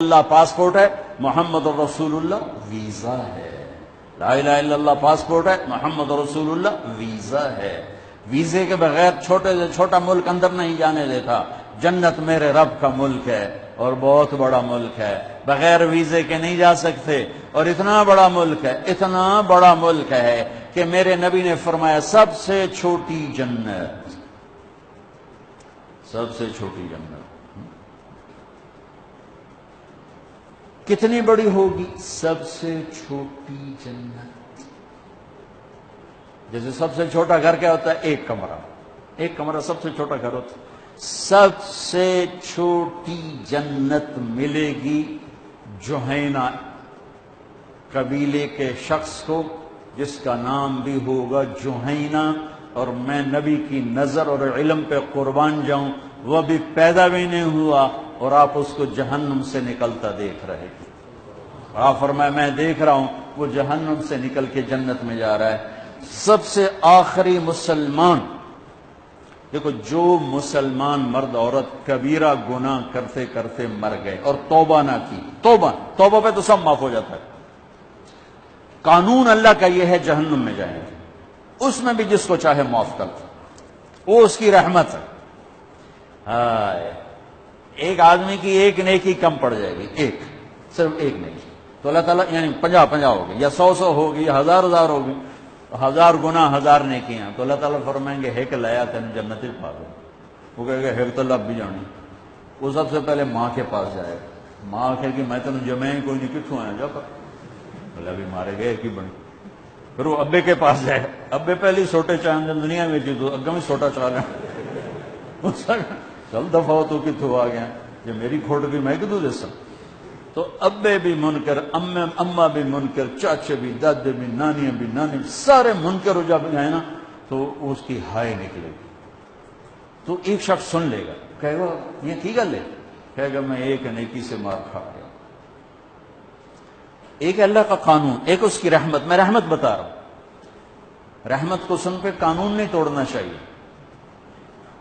اللہ passport ہے، محمد رسول اللہ visa ہے۔ لا الہ الا اللہ پاسپورٹ ہے، محمد رسول اللہ ویزا ہے۔ ویزے کے بغیر چھوٹے سے چھوٹا ملک اندر نہیں جانے دیتا۔ جنت میرے رب کا ملک ہے اور بہت بڑا ملک ہے، بغیر ویزے کے نہیں جا سکتے۔ اور اتنا بڑا ملک ہے، اتنا بڑا ملک ہے کہ میرے نبی نے فرمایا سب سے چھوٹی جنت، سب سے چھوٹی جنت کتنی بڑی ہوگی؟ سب سے چھوٹی جنت۔ جیسے سب سے چھوٹا گھر کیا ہوتا ہے؟ ایک کمرہ، ایک کمرہ سب سے چھوٹا گھر ہوتا ہے۔ سب سے چھوٹی جنت ملے گی جوہینہ قبیلے کے شخص کو، جس کا نام بھی ہوگا جوہینہ، اور میں نبی کی نظر اور علم پہ قربان جاؤں وہ بھی پیدا بھی نہیں ہوا اور آپ اس کو جہنم سے نکلتا دیکھ رہے ہیں۔ آپ فرمائے میں دیکھ رہا ہوں وہ جہنم سے نکل کے جنت میں جا رہا ہے۔ سب سے آخری مسلمان، دیکھو جو مسلمان مرد عورت کبیرہ گناہ کرتے کرتے مر گئے اور توبہ نہ کی، توبہ پہ تو سب معاف ہو جاتا ہے۔ قانون اللہ کا یہ ہے جہنم میں جائیں گے، اس میں بھی جس کو چاہے معاف کر دو، وہ اس کی رحمت ہے۔ ایک آدمی کی ایک نیکی کم پڑ جائے گی، ایک، صرف ایک نیکی، تو اللہ تعالیٰ یعنی 50 ہوگی یا 100 ہوگی یا 1000 ہوگی، 1000 گناہ 1000 نیکیاں، تو اللہ تعالیٰ فرمائیں گے ہیک لایا تین جنت پا گئے۔ وہ کہے گا ہیک تو لب بھی جانی، وہ سب سے پہلے ماں کے پاس جائے گا۔ ماں کہے گی میں تینوں جمعیں کوئی نہیں، کتوں آیا جا پر اللہ بھی مارے گئے ایک ہی بنی۔ پھر وہ ابے کے پاس جائے، ابے پہلی سوٹے چاند دنیا میں جی تو اگا میں سوٹا چال ہے، چل دفعہ ہو تو کتوں آ گیا، جو میری کھوٹ گئی میں کتوں دے سکتا۔ تو ابے بھی منکر، اماں بھی منکر، چاچے بھی، دادے بھی، نانیاں بھی، نانی سارے منکر ہو جب جائے نا تو اس کی ہائے نکلے گی۔ تو ایک شخص سن لے گا، کہے گا یہ کی گل ہے، کہے گا میں ایک نیکی سے مار کھا گیا۔ ایک اللہ کا قانون، ایک اس کی رحمت۔ میں رحمت بتا رہا ہوں، رحمت کو سن پہ قانون نہیں توڑنا چاہیے،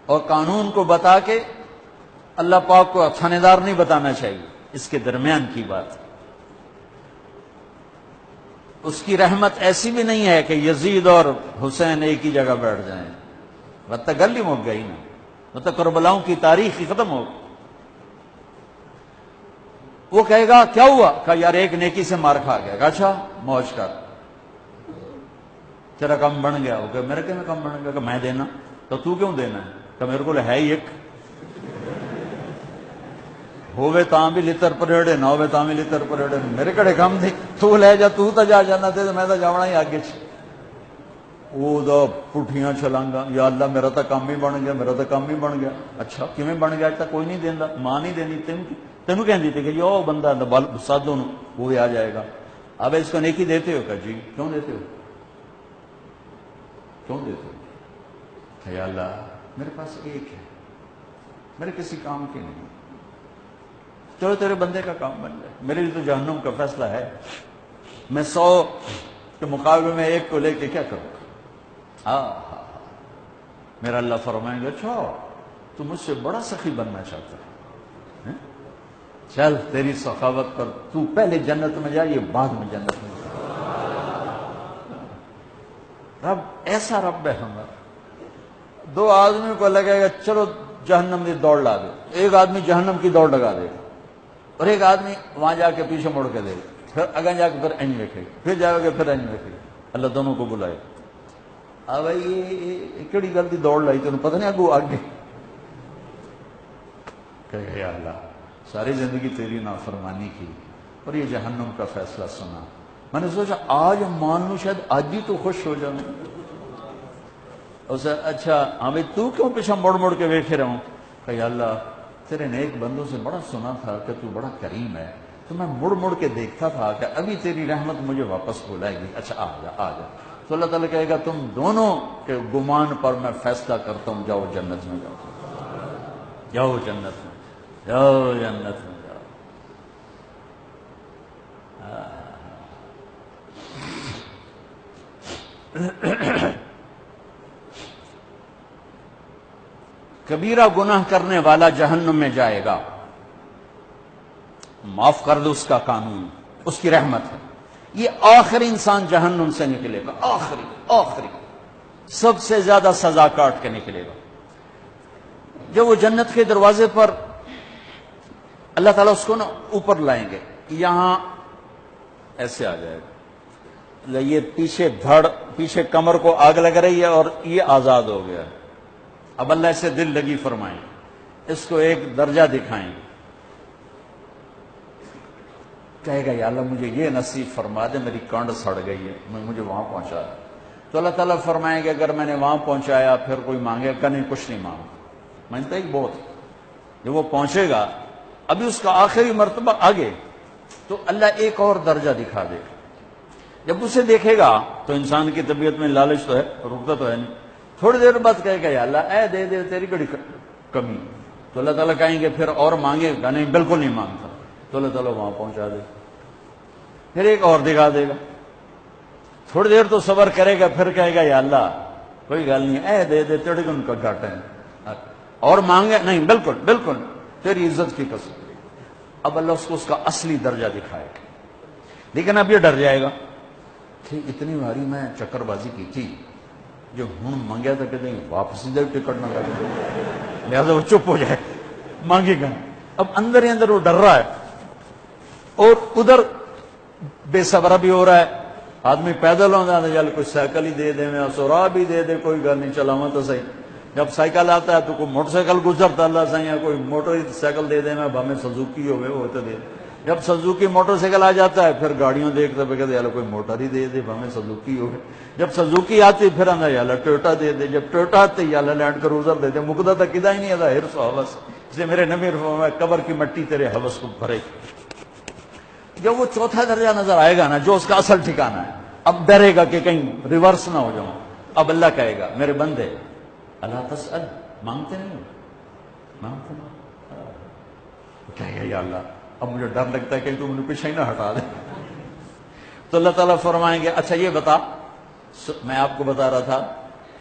اور قانون کو بتا کے اللہ پاک کو تھانے دار نہیں بتانا چاہیے، اس کے درمیان کی بات۔ اس کی رحمت ایسی بھی نہیں ہے کہ یزید اور حسین ایک ہی جگہ بیٹھ جائیں، وقت گل ہی مک گئی نا، وقت کربلاؤں کی تاریخ ہی ختم ہو۔ وہ کہے گا کیا ہوا، کہا یار ایک نیکی سے مار کھا گیا۔ اچھا موج کر، تیرا کم بن گیا۔ وہ کہ میرے کہ میں کم بن گیا، کہ میں دینا، تو کیوں دینا ہے، کہ میرے کو ہے ہی ایک، ہووے تاں بھی لتر پریڑے نہ ہووے تاں بھی لتر پریڑے، میرے کڑے کم تھی، تو لے جا، تو تا جا جانا تھے، میں تا جاونا ہی آگے چھ۔ وہ دا پٹھیاں چھلانگا، یا اللہ میرا تا کام ہی بن گیا، میرا تا کام ہی بن گیا۔ اچھا کیویں بن گیا، تا کوئی نہیں دیندا، ماں نہیں دینی، تینوں کہندی تھی کہ یہ او بندہ سادوں وہ آ جائے گا۔ اب اس کو نیکی دیتے ہو، کہ جی کیوں دیتے ہو، کیوں دیتے ہو، کہ یا اللہ میرے پاس ایک ہے، میرے کسی کام کے نہیں، چلو تیرے بندے کا کام بن جائے، میرے لیے تو جہنم کا فیصلہ ہے، میں 100 کے مقابلے میں ایک کو لے کے کیا کروں گا۔ میرا اللہ فرمائیں گے اچھا تو مجھ سے بڑا سخی بننا چاہتا ہے، چل تیری سخاوت پر تو پہلے جنت میں جا، یہ بعد میں جنت میں جا۔ رب ایسا رب ہے ہمارا۔ دو آدمی کو لگے گا چلو جہنم کی دوڑ لا دے، ایک آدمی جہنم کی دوڑ لگا دے گا اور ایک آدمی وہاں جا کے پیچھے مڑ کے دے گا، پھر اگیں جا کے پھر اینج دیکھے گا، پھر جائے گا پھر اینج دیکھے گا۔ اللہ دونوں کو بلائے، بھائی یہ کہڑی گل کی دوڑ لائی، تینوں پتہ نہیں اگو آگے، کہ یا اللہ ساری زندگی تیری نافرمانی کی اور یہ جہنم کا فیصلہ سنا، میں نے سوچا آج مان لوں، شاید آج ہی تو خوش ہو جاؤں۔ اسے اچھا ہاں بھائی تو کیوں پیچھا مڑ مڑ کے ویکھے رہا ہوں، کہ یا اللہ تیرے نیک بندوں سے بڑا سنا تھا کہ تو بڑا کریم ہے، تو میں مڑ مڑ کے دیکھتا تھا کہ ابھی تیری رحمت مجھے واپس بلائے گی، اچھا آ جا آ جا۔ تو اللہ تعالیٰ کہے گا تم دونوں کے گمان پر میں فیصلہ کرتا ہوں، جاؤ جنت میں جاؤ، جاؤ جنت میں جاؤ، جنت میں جاؤ۔ کبیرہ گناہ کرنے والا جہنم میں جائے گا، معاف کر دے اس کا قانون، اس کی رحمت ہے. یہ آخری انسان جہنم سے نکلے گا، آخری سب سے زیادہ سزا کاٹ کے نکلے گا. جب وہ جنت کے دروازے پر اللہ تعالیٰ اس کو نا اوپر لائیں گے، یہاں ایسے آ جائے گا، یہ پیچھے کمر کو آگ لگ رہی ہے اور یہ آزاد ہو گیا. اب اللہ اسے دل لگی فرمائیں، اس کو ایک درجہ دکھائیں، کہے گا یا اللہ مجھے یہ نصیب فرما دے، میری کانڈ سڑ گئی ہے، مجھے وہاں پہنچا. تو اللہ تعالیٰ فرمائیں گے اگر میں نے وہاں پہنچایا پھر کوئی مانگے گا نہیں، کچھ نہیں مانگا. مانگتا ہی بہت. جب وہ پہنچے گا ابھی اس کا آخری مرتبہ آگے، تو اللہ ایک اور درجہ دکھا دے گا. جب اسے دیکھے گا تو انسان کی طبیعت میں لالچ تو ہے، رکتا تو ہے نہیں. تھوڑی دیر بعد کہے گا یا اللہ اے دے دے، تیری بڑی کمی. تو اللہ تعالیٰ کہیں گے پھر اور مانگے گا نہیں، بالکل نہیں مانگتا. تو اللہ تعالیٰ وہاں پہنچا دے. پھر ایک اور دکھا دے گا. تھوڑی دیر تو صبر کرے گا، پھر کہے گا یا اللہ کوئی گل نہیں، اے دے دے، تیرے کو ان کا گھاٹا ہے. اور مانگے نہیں، بالکل تیری عزت کی قسم. اب اللہ اس کو اس کا اصلی درجہ دکھائے گا. لیکن اب یہ ڈر جائے گا کہ اتنی باری میں چکر بازی کی تھی، جو ہوں مانگیا تھا کہ واپسی دے ٹکٹ نہ لگے، لہٰذا وہ چپ ہو جائے، مانگے گا. اب اندر ہی اندر وہ ڈر رہا ہے، اور ادھر بے صبرا بھی ہو رہا ہے. آدمی پیدل ہوتا ہے، چل کوئی سائیکل ہی دے دے، میں سورا بھی دے دے، کوئی گل نہیں، چلاواں تو صحیح. جب سائیکل آتا ہے تو کوئی موٹر سائیکل گزرتا اللہ صحیح، کوئی موٹر سائیکل دے دے، میں بھامے سزوکی ہوئے تو دے. جب سزوکی موٹر سائیکل آ جاتا ہے پھر گاڑیوں دیکھتے پہ کہتے یار کوئی موٹر ہی دے دے، بھامے سزوکی ہوئے. جب سزوکی آتی پھر آنا یار ٹویوٹا دے دے. جب ٹویوٹا آتے یا لینڈ کروزر دے دے. مکدا تک کدا ہی نہیں آتا ہرس و حوث. اس لیے میرے نبی فرمایا قبر کی مٹی تیرے حوث کو بھرے. جب وہ چوتھا درجہ نظر آئے گا نا، جو اس کا اصل ٹھکانا ہے، اب ڈرے گا کہ کہیں ریورس نہ ہو جاؤں. اب اللہ کہے گا میرے بندے اللہ تسأل، مانگتے نہیں ہو، مانگتے نہیں. کہے گا یا اللہ اب مجھے ڈر لگتا ہے کہ تم نے پیچھے ہی نہ ہٹا دے. تو اللہ تعالیٰ فرمائیں گے اچھا یہ بتا، میں آپ کو بتا رہا تھا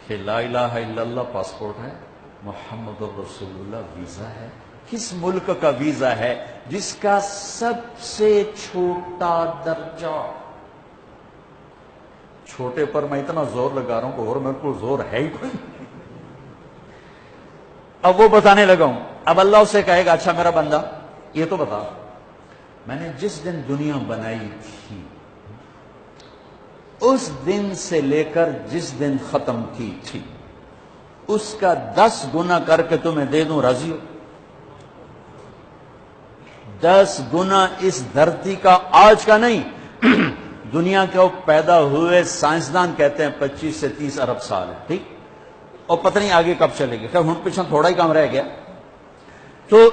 کہ لا الہ الا اللہ پاسپورٹ ہے، محمد الرسول اللہ ویزا ہے. کس ملک کا ویزا ہے؟ جس کا سب سے چھوٹا درجہ. چھوٹے پر میں اتنا زور لگا رہا ہوں کہ اور میرے کو زور ہے ہی کوئی. اب وہ بتانے لگا ہوں. اب اللہ اسے کہے گا اچھا میرا بندہ یہ تو بتا، میں نے جس دن دنیا بنائی تھی اس دن سے لے کر جس دن ختم کی تھی اس کا 10 گنا کر کے تمہیں دے دوں، راضی ہو؟ 10 گنا اس دھرتی کا، آج کا نہیں، دنیا کے پیدا ہوئے سائنسدان کہتے ہیں 25 سے 30 ارب سال ہے. ٹھیک، اور پتہ نہیں آگے کب چلے گی. خیر ہوں پیچھے تھوڑا ہی کام رہ گیا تو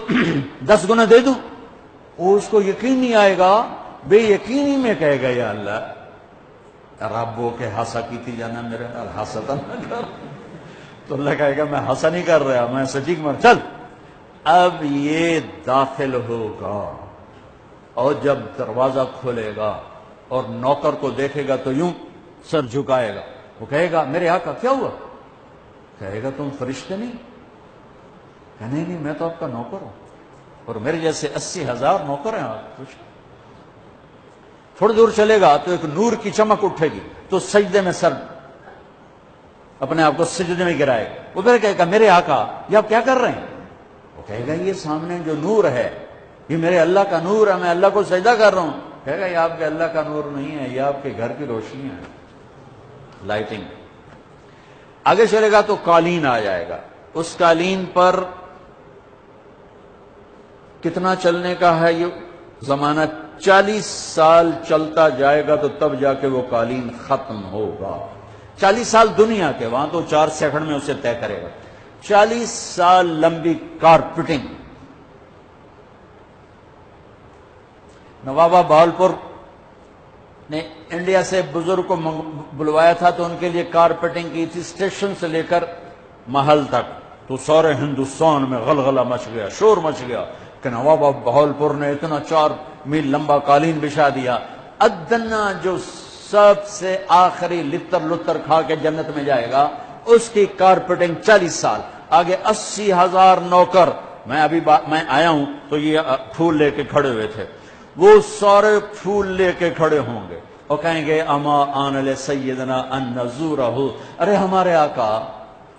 10 گنا دے دوں. وہ اس کو یقین نہیں آئے گا، بے یقینی میں کہے گا یا اللہ ربو کے ہاسا کی تھی جانا میرے نال ہاسا نہ کر. تو اللہ کہے گا میں ہاسا نہیں کر رہا، میں سچی مر. چل اب یہ داخل ہوگا اور جب دروازہ کھولے گا اور نوکر کو دیکھے گا تو یوں سر جھکائے گا. وہ کہے گا میرے آقا کیا ہوا؟ کہے گا تم فرشتے نہیں؟ کہ نہیں میں تو آپ کا نوکر ہوں، اور میرے جیسے 80,000 نوکر ہیں. آپ کچھ تھوڑی دور چلے گا تو ایک نور کی چمک اٹھے گی تو سجدے میں سر اپنے آپ کو سجدے میں گرائے گا. وہ پھر کہے گا میرے آقا یہ آپ کیا کر رہے ہیں؟ وہ کہے گا یہ سامنے جو نور ہے یہ میرے اللہ کا نور ہے، میں اللہ کو سجدہ کر رہا ہوں. کہے گا یہ آپ کے اللہ کا نور نہیں ہے، یہ آپ کے گھر کی روشنی ہے، لائٹنگ. آگے چلے گا تو قالین آ جائے گا. اس قالین پر کتنا چلنے کا ہے یہ زمانہ؟ 40 سال چلتا جائے گا تو تب جا کے وہ قالین ختم ہوگا. 40 سال دنیا کے، وہاں تو 4 سیکنڈ میں اسے طے کرے گا. 40 سال لمبی کارپیٹنگ. نوابہ بہاولپور نے انڈیا سے بزرگ کو بلوایا تھا تو ان کے لیے کارپیٹنگ کی تھی، اسٹیشن سے لے کر محل تک. تو سارے ہندوستان میں غلغلہ مچ گیا، شور مچ گیا کہ نوابہ بہاولپور نے اتنا 4 میل لمبا قالین بچھا دیا. ادنا جو سب سے آخری لتر کھا کے جنت میں جائے گا اس کی کارپیٹنگ 40 سال. آگے 80,000 نوکر. میں آیا ہوں تو یہ پھول لے کے کھڑے ہوئے تھے. وہ سارے پھول لے کے کھڑے ہوں گے اور کہیں گے اما آن علی سیدنا ان نزورہ، ارے ہمارے آقا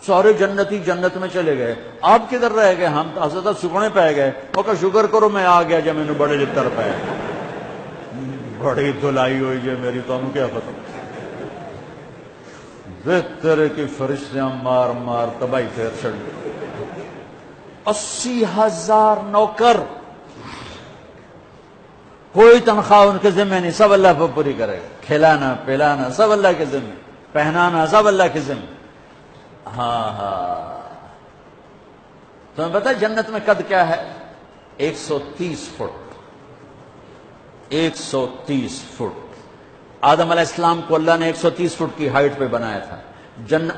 سارے جنتی جنت میں چلے گئے، آپ کدھر رہ گئے؟ ہم تو حضرت سکنے پہ گئے۔ وہ کہ شکر کرو میں آ گیا جب میں نے بڑے جتر پہ بڑی دلائی ہوئی ہے میری، تو ہم کیا پتہ بہتر کی فرشتیاں مار مار تباہی پھیر چڑھ 80,000 نوکر، کوئی تنخواہ ان کے ذمہ نہیں، سب اللہ پر پوری کرے گا، کھلانا پلانا سب اللہ کے ذمہ، پہنانا سب اللہ کے ذمہ۔ ہاں تمہیں پتہ ہے جنت میں قد کیا ہے؟ 130 فٹ 130 فٹ۔ آدم علیہ السلام کو اللہ نے 130 فٹ کی ہائٹ پہ بنایا تھا،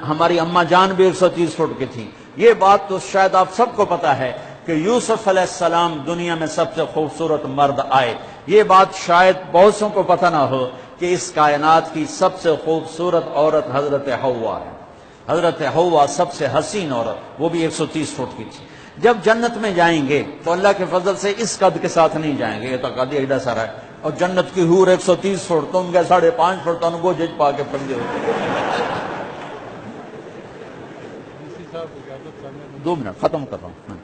ہماری اماں جان بھی 130 فٹ کی تھی۔ یہ بات تو شاید آپ سب کو پتا ہے کہ یوسف علیہ السلام دنیا میں سب سے خوبصورت مرد آئے۔ یہ بات شاید بہت سو کو پتہ نہ ہو کہ اس کائنات کی سب سے خوبصورت عورت حضرت حوا ہے۔ حضرت حوا سب سے حسین عورت، وہ بھی 130 فٹ کی تھی۔ جب جنت میں جائیں گے تو اللہ کے فضل سے اس قد کے ساتھ نہیں جائیں گے، یہ تو قد ایڈا سارا ہے، اور جنت کی حور 130 فٹ، تم گئے 5.5 فٹ، تو وہ جج پا کے پڑ گئے۔ 2 منٹ ختم کر رہا ہوں۔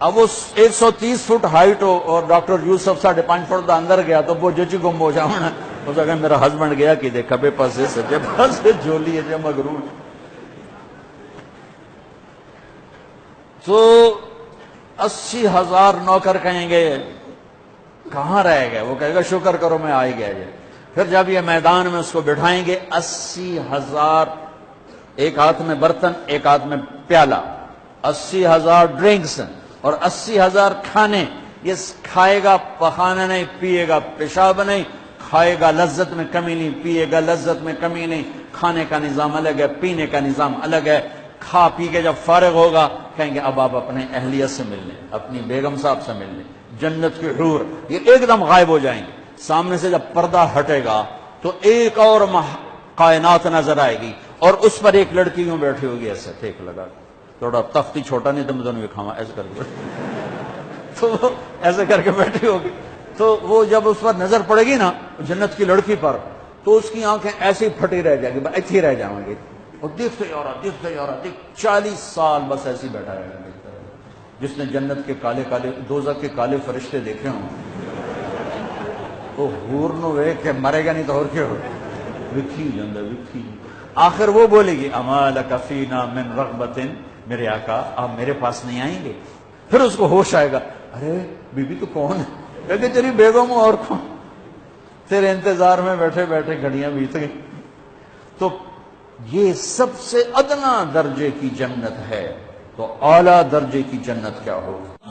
اب وہ 130 فٹ ہائٹ ہو اور ڈاکٹر یوسف 5.5 فٹ دا اندر گیا تو وہ جج گم ہو جاؤں، اس کہ میرا ہسبینڈ گیا کہ دیکھا بے پاس سے سجے پاس سے جولی ہے مغرور۔ تو 80,000 نوکر کہیں گے کہاں رہ گئے؟ وہ کہے گا شکر کرو میں آ ہی گیا جائے۔ پھر جب یہ میدان میں اس کو بٹھائیں گے، 80,000، ایک ہاتھ میں برتن ایک ہاتھ میں پیالہ، 80,000 ڈرنکس اور 80,000 کھانے۔ یہ کھائے گا پخانا نہیں، پیے گا پیشاب نہیں، کھائے گا لذت میں کمی نہیں، پیے گا لذت میں کمی نہیں۔ کھانے کا نظام الگ ہے، پینے کا نظام الگ ہے۔ کھا پی کے جب فارغ ہوگا کہیں گے اب آپ اپنے اہلیت سے مل لیں، اپنی بیگم صاحب سے مل لیں۔ جنت کی حور یہ ایک دم غائب ہو جائیں گے، سامنے سے جب پردہ ہٹے گا تو ایک اور کائنات نظر آئے گی، اور اس پر ایک لڑکی یوں بیٹھی ہوگی ایسے ٹھیک لگا، تھوڑا تختی چھوٹا نہیں تو میں دونوں بھی کھاوا ایسے کر کے تو وہ ایسے کر کے بیٹھی ہوگی۔ تو وہ جب اس پر نظر پڑے گی نا جنت کی لڑکی پر، تو اس کی آنکھیں ایسی پھٹی رہ جائیں گی، ایسی رہ جائیں گی، اور دیکھتے جا رہا 40 سال بس ایسی بیٹھا رہے گا۔ جس نے جنت کے کالے کالے دوزخ کے کالے فرشتے دیکھے ہوں وہ حور نو ویکھ کے مرے گا نہیں تو اور کیا ہوگا، وکھی جاندہ وکھی۔ آخر وہ بولے گی اما لک فینا من رغبت، میرے آقا آپ میرے پاس نہیں آئیں گے؟ پھر اس کو ہوش آئے گا، ارے بی بی تو کون ہے؟ کہ تیری بیگم ہوں، اور کون؟ تیرے انتظار میں بیٹھے بیٹھے گھڑیاں بیت گئی۔ تو یہ سب سے ادنا درجے کی جنت ہے، تو اعلیٰ درجے کی جنت کیا ہوگی؟